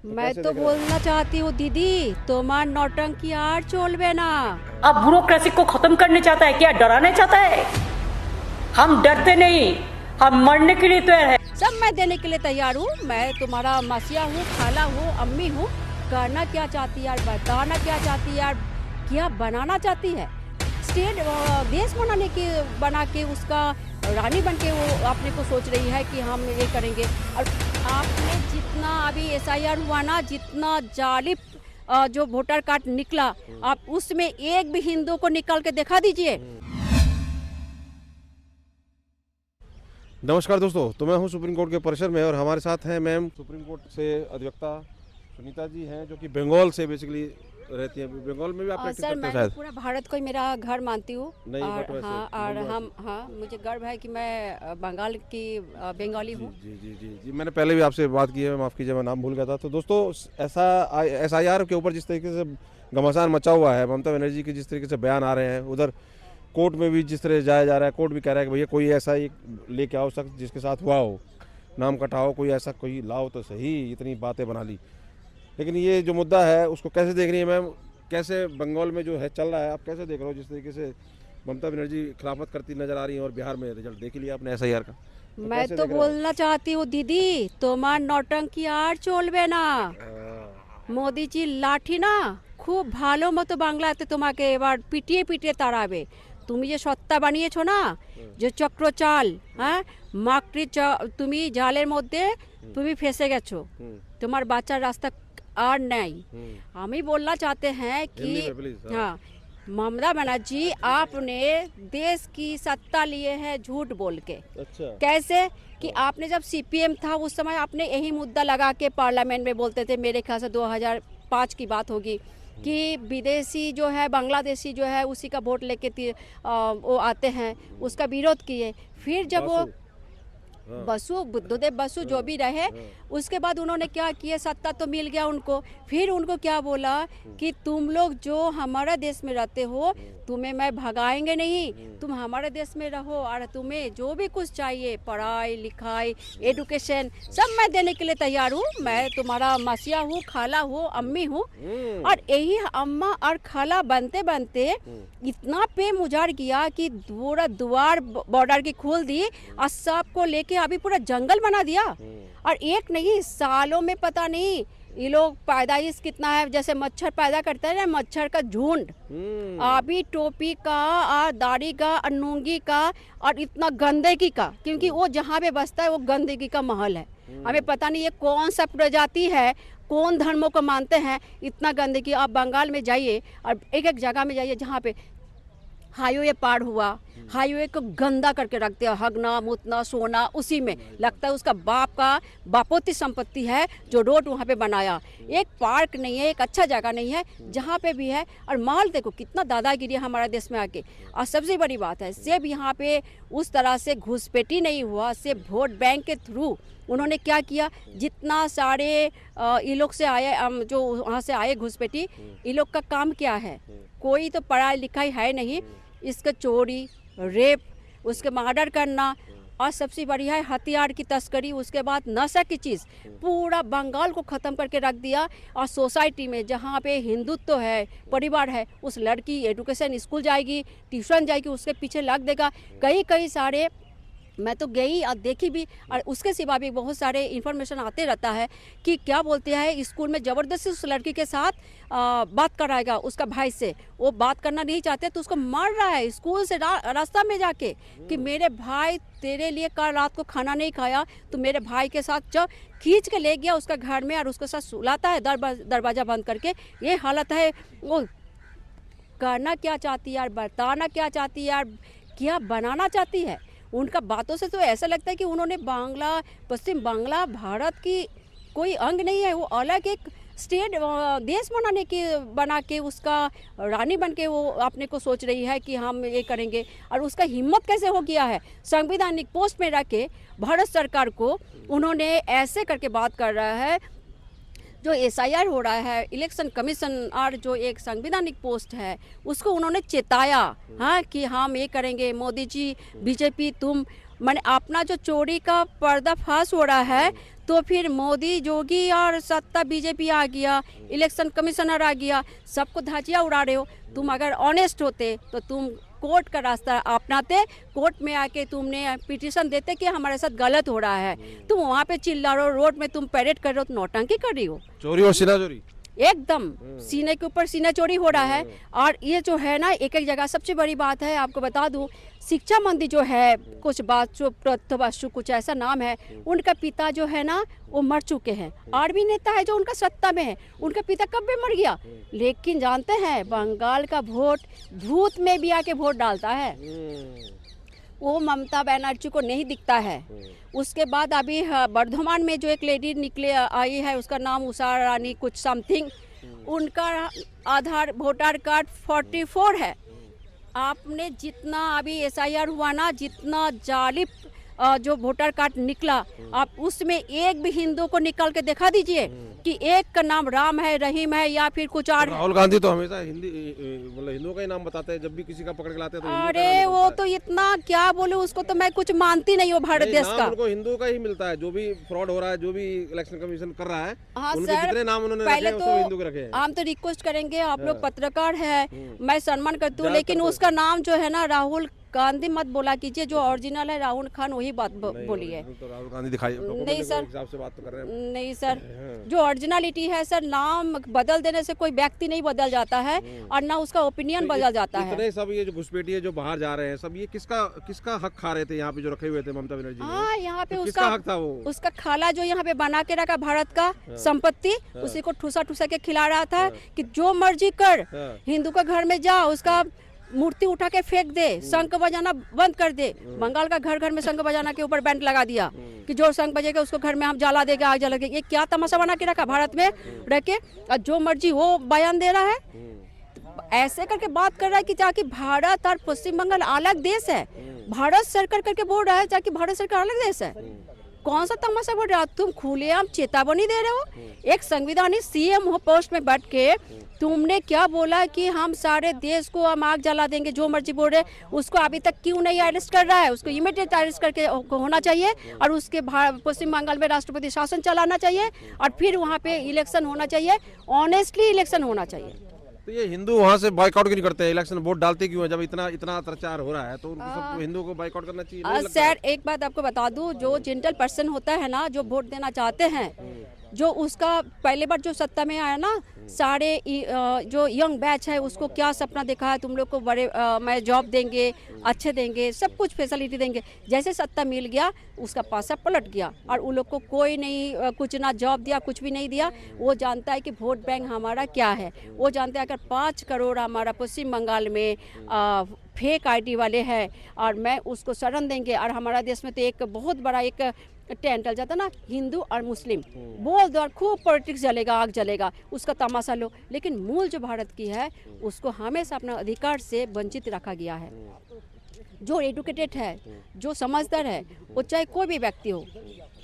मैं तो बोलना चाहती हूँ दीदी, तुम्हार नौटंकी आर चलबे ना। अब ब्यूरोक्रेसी को खत्म करने चाहता है क्या, डराने चाहता है? हम डरते नहीं, हम मरने के लिए तैयार है। सब मैं देने के लिए तैयार हूँ। मैं तुम्हारा मसिया हूँ, खाला हूँ, अम्मी हूँ। करना क्या चाहती है यार, बताना क्या चाहती है यार, क्या बनाना चाहती है? स्टेट देश बना के उसका रानी बन के वो अपने को सोच रही है कि हम ये करेंगे। और आपने जितना अभी SIR हुआ ना, जितना जालिब जो वोटर कार्ड निकला, आप उसमें एक भी हिंदू को निकाल के दिखा दीजिए। नमस्कार दोस्तों, तो मैं हूं सुप्रीम कोर्ट के परिसर में और हमारे साथ हैं मैम सुप्रीम कोर्ट से अधिवक्ता सुनीता जी हैं, जो कि बंगाल से बेसिकली रहती हैं। बंगाल में भी आप प्रैक्टिस सर, करते हैं मैं शायद? पूरा भारत को ही मेरा घर मानती हूँ। नहीं, और बट वैसे हाँ, और बंगाल हम हाँ, मुझे गर्व है कि मैं बंगाल की बंगाली हूँ। जी जी जी जी, मैंने पहले भी आपसे बात की है, माफ़ कीजिए मैं नाम भूल गया था। तो दोस्तों, ऐसा SIR के ऊपर जिस तरीके से घमासान मचा हुआ है, ममता बनर्जी के जिस तरीके से बयान आ रहे हैं, उधर कोर्ट में भी जिस तरह जाया जा रहा है, कोर्ट भी कह रहा है कि भैया कोई ऐसा ही लेके आओ शख्स जिसके साथ हुआ हो, नाम कटाओ, कोई ऐसा कोई लाओ तो सही। इतनी बातें बना ली, लेकिन ये जो मुद्दा है उसको कैसे देख रही है मैम? कैसे बंगाल में जो है चल रहा है, आप कैसे देख रहे हो? जिस तरीके से ममता बनर्जी खिलाफत करती नजर आ रही है और बिहार में रिजल्ट देख ही लिया आपने SIR का, तो मैं कैसे तो देख रहे हो? बोलना चाहती हूँ दीदी, तुम्हार नौटंकी आर चलबे ना। मोदी जी लाठी ना খুব ভালো মতো বাংলাতে তোমাকে এবার পিটিয়ে পিটিয়ে তাড়াবে। তুমি যে সত্তা বানিয়েছো না, যে চক্র চাল, হ্যাঁ, তুমি জালের মধ্যে তুমি ফেসে গেছো। তোমার বাচ্চার রাস্তা আর নাই। हम ही बोलना चाहते हैं कि हिंदी में प्लीज। हाँ, ममता बनर्जी आपने देश की सत्ता लिए है झूठ बोल के। अच्छा। कैसे कि आपने जब CPM था उस समय आपने यही मुद्दा लगा के पार्लियामेंट में बोलते थे, मेरे ख्याल से 2005 की बात होगी, कि विदेशी जो है, बांग्लादेशी जो है, उसी का वोट लेके वो आते हैं, उसका विरोध किए। फिर जब वो बसु बुद्धदेव बसु जो भी रहे, उसके बाद उन्होंने क्या किया, सत्ता तो मिल गया उनको। फिर उनको क्या बोला कि तुम लोग जो हमारे देश में रहते हो, तुम्हें मैं भगाएंगे नहीं, तुम हमारे देश में रहो और तुम्हें जो भी कुछ चाहिए, पढ़ाई लिखाई एडुकेशन, सब मैं देने के लिए तैयार हूँ। मैं तुम्हारा मसिया हूँ, खाला हूँ, अम्मी हूँ। और यही अम्मा और खाला बनते बनते इतना पे उजाड़ किया कि पूरा द्वार बॉर्डर की खोल दी और सबको लेके अभी पूरा जंगल बना दिया। और एक नहीं, सालों में पता नहीं ये लोग पैदाइश कितना है, जैसे मच्छर पैदा करते हैं ना, मच्छर का झुंड अभी टोपी का और दाढ़ी का और नूंगी का और इतना गंदगी का, क्योंकि वो जहाँ पे बसता है वो गंदगी का महल है। हमें पता नहीं ये कौन सा प्रजाति है, कौन धर्मों को मानते हैं, इतना गंदगी। आप बंगाल में जाइए और एक एक जगह में जाइए जहाँ पे हाईवे पार हुआ, हाईवे को गंदा करके रख दिया, हगना मुतना सोना उसी में। लगता है उसका बाप का बापोती संपत्ति है जो रोड वहाँ पे बनाया। एक पार्क नहीं है, एक अच्छा जगह नहीं है जहाँ पे भी है। और माल देखो कितना दादागिरी है हमारे देश में आके। और सबसे बड़ी बात है, सिर्फ यहाँ पे उस तरह से घुसपैठी नहीं हुआ, सिर्फ वोट बैंक के थ्रू उन्होंने क्या किया, जितना सारे ये लोग से आए, जो वहाँ से आए घुसपैठी, ये लोग का काम क्या है? कोई तो पढ़ाई लिखाई है नहीं, इसका चोरी, रेप, उसके मर्डर करना, और सबसे बढ़िया है हथियार की तस्करी, उसके बाद नशा की चीज़, पूरा बंगाल को ख़त्म करके रख दिया। और सोसाइटी में जहाँ पे हिंदुत्व है, परिवार है, उस लड़की एजुकेशन स्कूल जाएगी, ट्यूशन जाएगी, उसके पीछे लग देगा। कई सारे मैं तो गई और देखी भी, और उसके सिवा भी बहुत सारे इन्फॉर्मेशन आते रहता है कि क्या बोलते हैं, स्कूल में ज़बरदस्ती उस लड़की के साथ बात कराएगा, उसका भाई से। वो बात करना नहीं चाहते तो उसको मार रहा है स्कूल से रास्ता में जाके, कि मेरे भाई तेरे लिए कल रात को खाना नहीं खाया, तो मेरे भाई के साथ जब खींच के ले गया उसका घर में और उसके साथ सुलाता है दरवाज़ा बंद करके। ये हालत है। वो करना क्या चाहती है यार, बताना क्या चाहती है यार, क्या बनाना चाहती है? उनका बातों से तो ऐसा लगता है कि उन्होंने पश्चिम बांग्ला भारत की कोई अंग नहीं है, वो अलग एक स्टेट देश बना के उसका रानी बन के वो अपने को सोच रही है कि हम ये करेंगे। और उसका हिम्मत कैसे हो गया है, संवैधानिक पोस्ट में रख के भारत सरकार को उन्होंने ऐसे करके बात कर रहा है। जो SIR हो रहा है, इलेक्शन कमीशन और जो एक संवैधानिक पोस्ट है, उसको उन्होंने चेताया, हाँ, कि हम ये करेंगे। मोदी जी, BJP, तुम मैंने अपना जो चोरी का पर्दाफाश हो रहा है, तो फिर मोदी जोगी और सत्ता बीजेपी आ गया, इलेक्शन कमिश्नर आ गया, सबको धाजिया उड़ा रहे हो। तुम अगर ऑनेस्ट होते तो तुम कोर्ट का रास्ता अपनाते, कोर्ट में आके तुमने पिटीशन देते कि हमारे साथ गलत हो रहा है। तुम वहाँ पे चिल्ला रहे हो, रोड में तुम परेड कर रहे हो, तो नौटंकी कर रही हो। चोरी और सीना चोरी एकदम सीने के ऊपर सीना चोरी हो रहा है। और ये जो है ना, एक एक जगह सबसे बड़ी बात है, आपको बता दूं, शिक्षा मंत्री जो है, कुछ बात कुछ ऐसा नाम है, उनका पिता जो है ना वो मर चुके हैं। आर्मी नेता है जो उनका सत्ता में है, उनका पिता कब में मर गया। लेकिन जानते हैं बंगाल का वोट भूत में भी आके वोट डालता है, वो ममता बनर्जी को नहीं दिखता है। उसके बाद अभी बर्धमान में जो एक लेडी निकले आई है, उसका नाम उषा रानी कुछ समथिंग, उनका आधार वोटर कार्ड 44 है। आपने जितना अभी SIR हुआ ना, जितना जालिब जो वोटर कार्ड निकला, आप उसमें एक भी हिंदू को निकाल के दिखा दीजिए कि एक का नाम राम है, रहीम है या फिर कुछ और है। राहुल गांधी तो हमेशा हिंदी मतलब हिंदुओं का ही नाम बताते हैं, जब भी किसी का पकड़ के लाते हैं तो हिंदू का अरे नाम वो मिलता तो इतना क्या बोले, उसको तो मैं कुछ मानती नहीं हूँ भारत है। देश नाम का। उनको हिंदू का ही मिलता है, जो भी फ्रॉड हो रहा है, जो भी इलेक्शन कमीशन कर रहा है, हाँ उनके सर, जितने नाम उन्होंने पहले रखे हैं, तो वो हिंदू के रखे हैं। हम तो रिक्वेस्ट करेंगे, आप लोग पत्रकार है, मैं सम्मान करती हूँ, ज्यादातर लेकिन तो उसका नाम जो है ना राहुल गांधी मत बोला कीजिए, जो ओरिजिनल है राहुल खान वही बात बोलिए। तो राहुल गांधी दिखाई नहीं सर, हिसाब से बात तो कर रहे हैं। नहीं सर, जो ओरिजिनलिटी है सर, नाम बदल देने से कोई व्यक्ति नहीं बदल जाता है और ना उसका ओपिनियन बदल जाता है। इतने सब ये जो घुसपैठिए जो बाहर जा रहे हैं, सब ये किसका हक खा रहे थे यहाँ पे जो रखे हुए थे ममता बनर्जी ने? हाँ, यहाँ पे तो उसका किसका हक था वो? उसका खाला जो यहाँ पे बना के रखा भारत का संपत्ति, उसी को ठूसा ठूसा के खिला रहा था कि जो मर्जी कर, हिंदू का घर में जा, उसका मूर्ति उठा के फेंक दे, शंख बजाना बंद कर दे। बंगाल का घर घर में शंख बजाना के ऊपर बैंड लगा दिया कि जो शंख बजेगा उसको घर में हम जला देंगे, आग जला देंगे। ये क्या तमाशा बना के रखा भारत में रह के, और जो मर्जी वो बयान दे रहा है, ऐसे करके बात कर रहा है कि जाके भारत और पश्चिम बंगाल अलग देश है। भारत सरकार करके बोल रहा है जाके भारत सरकार अलग देश है। कौन सा तमाशा बोल रहे हो तुम? खुलेआम चेतावनी दे रहे हो। एक संविधानिक CM हो पोस्ट में बैठ के तुमने क्या बोला कि हम सारे देश को हम आग जला देंगे, जो मर्जी बोल रहे, उसको अभी तक क्यों नहीं अरेस्ट कर रहा है? उसको इमीडिएट अरेस्ट करके होना चाहिए और उसके पश्चिम बंगाल में राष्ट्रपति शासन चलाना चाहिए और फिर वहाँ पे इलेक्शन होना चाहिए, ऑनेस्टली इलेक्शन होना चाहिए। तो ये हिंदू वहाँ से बाइकआउट क्यों नहीं करते हैं? इलेक्शन वोट डालते क्यों है? जब इतना प्रचार हो रहा है तो उनको सब हिंदुओं को बाइकआउट करना चाहिए, नहीं लगता है? सर एक बात आपको बता दूं, जो जेंटल पर्सन होता है ना, जो वोट देना चाहते हैं, जो उसका पहले बार जो सत्ता में आया ना, सारे जो यंग बैच है उसको क्या सपना देखा है, तुम लोग को बड़े मैं जॉब देंगे, अच्छे देंगे, सब कुछ फैसिलिटी देंगे। जैसे सत्ता मिल गया उसका पासा पलट गया और उन लोग को कोई नहीं, कुछ ना जॉब दिया, कुछ भी नहीं दिया। वो जानता है कि वोट बैंक हमारा क्या है। वो जानता है अगर 5 करोड़ हमारा पश्चिम बंगाल में फेक ID वाले हैं और मैं उसको शरण देंगे, और हमारा देश में तो एक बहुत बड़ा एक टेंट डल जाता ना, हिंदू और मुस्लिम बोल दो और खूब पॉलिटिक्स जलेगा, आग जलेगा, उसका तमाशा लो। लेकिन मूल जो भारत की है उसको हमेशा अपना अधिकार से वंचित रखा गया है। जो एडुकेटेड है, जो समझदार है, वो चाहे कोई भी व्यक्ति हो,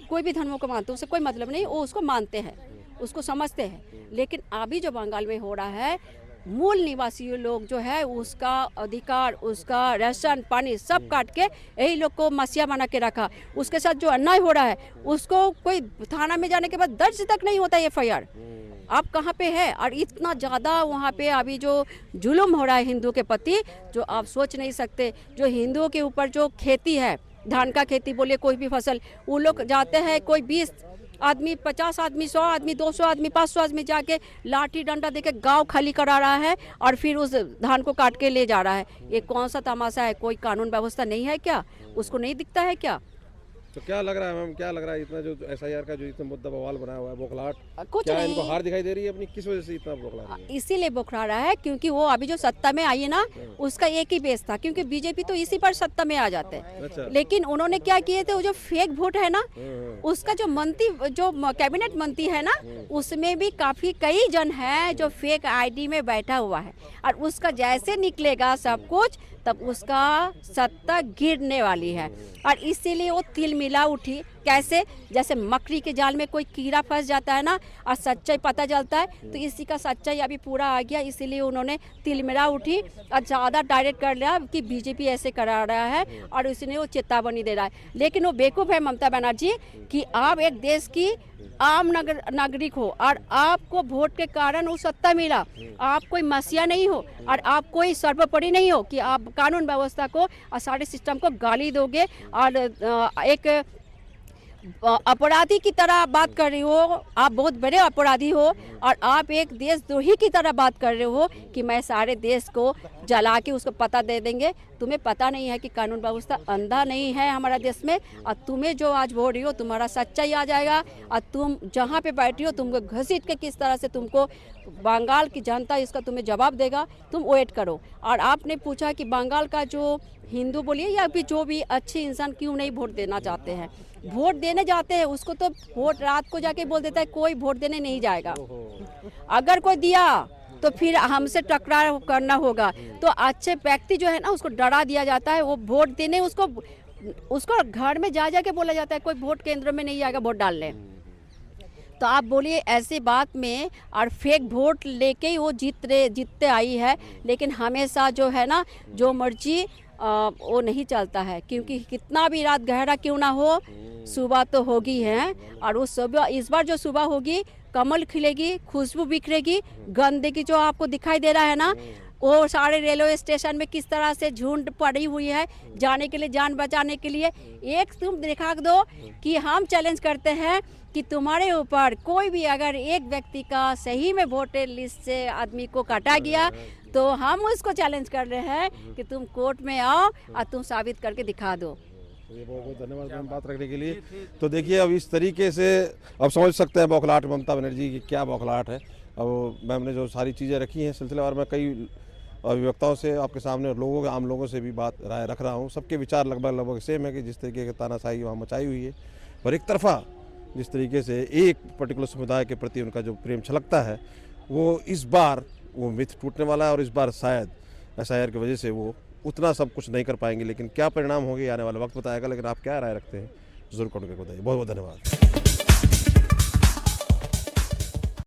कोई भी धर्मों को मानते हो, उससे कोई मतलब नहीं, वो उसको मानते हैं, उसको समझते हैं। लेकिन अभी जो बंगाल में हो रहा है, मूल निवासी लोग जो है उसका अधिकार, उसका राशन पानी सब काट के यही लोग को मसीहा बना के रखा। उसके साथ जो अन्याय हो रहा है उसको कोई थाना में जाने के बाद दर्ज तक नहीं होता FIR। आप कहाँ पे है? और इतना ज़्यादा वहाँ पे अभी जो जुल्म हो रहा है हिंदू के प्रति, जो आप सोच नहीं सकते। जो हिंदुओं के ऊपर जो खेती है, धान का खेती बोलिए, कोई भी फसल, वो लोग जाते हैं, कोई 20 आदमी, 50 आदमी, 100 आदमी, 200 आदमी, 500 आदमी जाके लाठी डंडा देके गांव खाली करा रहा है और फिर उस धान को काट के ले जा रहा है। ये कौन सा तमाशा है? कोई कानून व्यवस्था नहीं है क्या? उसको नहीं दिखता है क्या? तो क्या लग रहा है मैम, क्या लग रहा है इतना जो SIR का जो इतना मुद्दा बवाल बनाया हुआ है, बौखलाहट, कुछ क्या नहीं, इनको हार दिखाई दे रही है अपनी? किस वजह से इतना बौखला रही है? इसीलिए बौखला रहा है क्योंकि वो अभी जो सत्ता में आई है ना, उसका एक ही बेस था, क्योंकि बीजेपी तो इसी पर सत्ता में आ जाते हैं। अच्छा। लेकिन उन्होंने क्या किए थे, वो जो फेक वोट है ना, उसका जो मंत्री, जो कैबिनेट मंत्री है ना, उसमें भी काफी कई जन है जो फेक ID में बैठा हुआ है, और उसका जैसे निकलेगा सब कुछ, तब उसका सत्ता गिरने वाली है। और इसीलिए वो तिल मिला उठी कैसे, जैसे मकड़ी के जाल में कोई कीड़ा फंस जाता है ना और सच्चाई पता चलता है, तो इसी का सच्चाई अभी पूरा आ गया। इसीलिए उन्होंने तिलमिरा उठी और ज़्यादा डायरेक्ट कर लिया कि बीजेपी ऐसे करा रहा है और उसने वो चेतावनी दे रहा है। लेकिन वो बेवकूफ़ है ममता बनर्जी कि आप एक देश की आम नागरिक हो और आपको वोट के कारण वो सत्ता मिला। आप कोई मसीहा नहीं हो और आप कोई सर्वोपरि नहीं हो कि आप कानून व्यवस्था को और सारे सिस्टम को गाली दोगे और एक अपराधी की तरह बात कर रही हो। आप बहुत बड़े अपराधी हो और आप एक देशद्रोही की तरह बात कर रहे हो कि मैं सारे देश को जला के उसको पता दे देंगे। तुम्हें पता नहीं है कि कानून व्यवस्था अंधा नहीं है हमारा देश में, और तुम्हें जो आज बोल रही हो तुम्हारा सच्चाई आ जाएगा और तुम जहाँ पे बैठी हो तुमको घसीट के किस तरह से तुमको बंगाल की जनता इसका तुम्हें जवाब देगा। तुम वेट करो। और आपने पूछा कि बंगाल का जो हिंदू बोलिए या फिर जो भी अच्छे इंसान क्यों नहीं वोट देना चाहते हैं, वोट देने जाते हैं उसको तो वोट रात को जाके बोल देता है कोई वोट देने नहीं जाएगा। अगर कोई दिया तो फिर हमसे टकराव करना होगा। तो अच्छे व्यक्ति जो है ना उसको डरा दिया जाता है, वो वोट देने उसको घर में जा के बोला जाता है कोई वोट केंद्र में नहीं आएगा वोट डालने। तो आप बोलिए ऐसी बात में और फेक वोट लेके ही वो जीतते आई है। लेकिन हमेशा जो है ना जो मर्जी वो नहीं चलता है, क्योंकि कितना भी रात गहरा क्यों ना हो सुबह तो होगी है। और वो सुबह इस बार जो सुबह होगी कमल खिलेगी, खुशबू बिखरेगी। गंदगी जो आपको दिखाई दे रहा है ना वो सारे रेलवे स्टेशन में किस तरह से झुंड पड़ी हुई है जाने के लिए, जान बचाने के लिए। एक तुम दिखा दो कि हम चैलेंज करते हैं कि तुम्हारे ऊपर कोई भी अगर एक व्यक्ति का सही में वोटर लिस्ट से आदमी को काटा गया तो हम उसको चैलेंज कर रहे हैं कि तुम कोर्ट में आओ और तुम साबित करके दिखा दो। ये बहुत बहुत धन्यवाद मैम बात रखने के लिए। तो देखिए अब इस तरीके से अब समझ सकते हैं बौखलाहट ममता बनर्जी की क्या बौखलाहट है। अब मैम ने जो सारी चीज़ें रखी हैं सिलसिलेवार में कई अभिवक्ताओं से आपके सामने और आम लोगों से भी बात राय रख रहा हूँ। सबके विचार लगभग सेम है कि जिस तरीके की तानाशाही वहाँ मचाई हुई है और एक तरफा जिस तरीके से एक पर्टिकुलर समुदाय के प्रति उनका जो प्रेम छलकता है वो इस बार वो मिथ टूटने वाला है और इस बार शायद SIR की वजह से वो उतना सब कुछ नहीं कर पाएंगे। लेकिन क्या परिणाम होंगे आने वाला वक्त बताएगा। लेकिन आप क्या राय रखते हैं ज़रूर कमेंट करके बताइए। बहुत बहुत धन्यवाद।